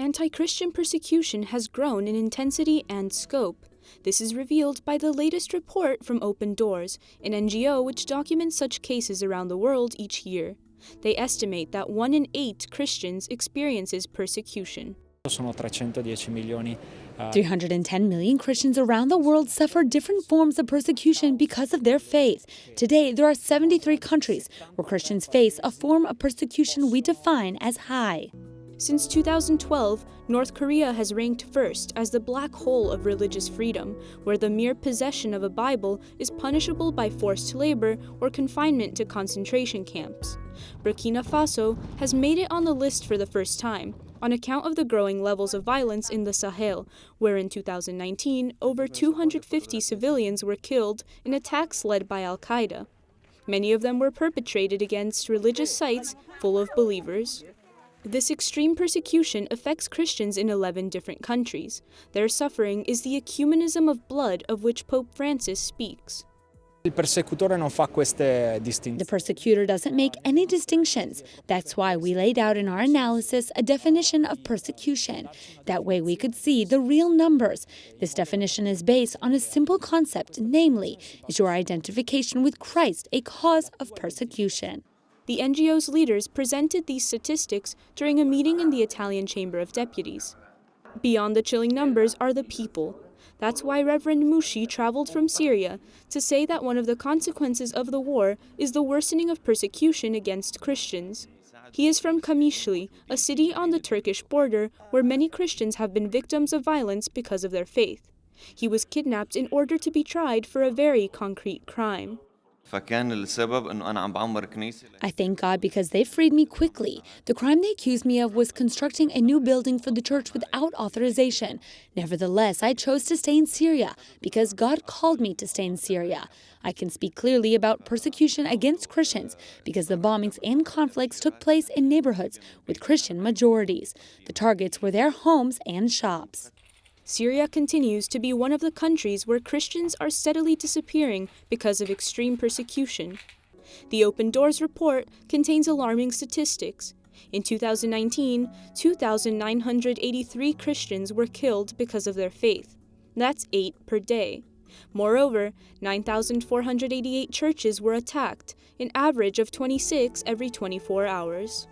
anti-Christian persecution has grown in intensity and scope. This is revealed by the latest report from Open Doors, an NGO which documents such cases around the world each year. They estimate that 1 in 8 Christians experiences persecution. 310 million Christians around the world suffer different forms of persecution because of their faith. Today, there are 73 countries where Christians face a form of persecution we define as high. Since 2012, North Korea has ranked first as the black hole of religious freedom, where the mere possession of a Bible is punishable by forced labor or confinement to concentration camps. Burkina Faso has made it on the list for the first time, on account of the growing levels of violence in the Sahel, where in 2019, over 250 civilians were killed in attacks led by Al-Qaeda. Many of them were perpetrated against religious sites full of believers. This extreme persecution affects Christians in 11 different countries. Their suffering is the ecumenism of blood of which Pope Francis speaks. The persecutor doesn't make any distinctions. That's why we laid out in our analysis a definition of persecution. That way we could see the real numbers. This definition is based on a simple concept, namely, is your identification with Christ a cause of persecution? The NGO's leaders presented these statistics during a meeting in the Italian Chamber of Deputies. Beyond the chilling numbers are the people. That's why Reverend Mushi traveled from Syria to say that one of the consequences of the war is the worsening of persecution against Christians. He is from Kamishli, a city on the Turkish border where many Christians have been victims of violence because of their faith. He was kidnapped in order to be tried for a very concrete crime. I thank God because they freed me quickly. The crime they accused me of was constructing a new building for the church without authorization. Nevertheless, I chose to stay in Syria because God called me to stay in Syria. I can speak clearly about persecution against Christians because the bombings and conflicts took place in neighborhoods with Christian majorities. The targets were their homes and shops. Syria continues to be one of the countries where Christians are steadily disappearing because of extreme persecution. The Open Doors report contains alarming statistics. In 2019, 2,983 Christians were killed because of their faith. That's 8 per day. Moreover, 9,488 churches were attacked, an average of 26 every 24 hours.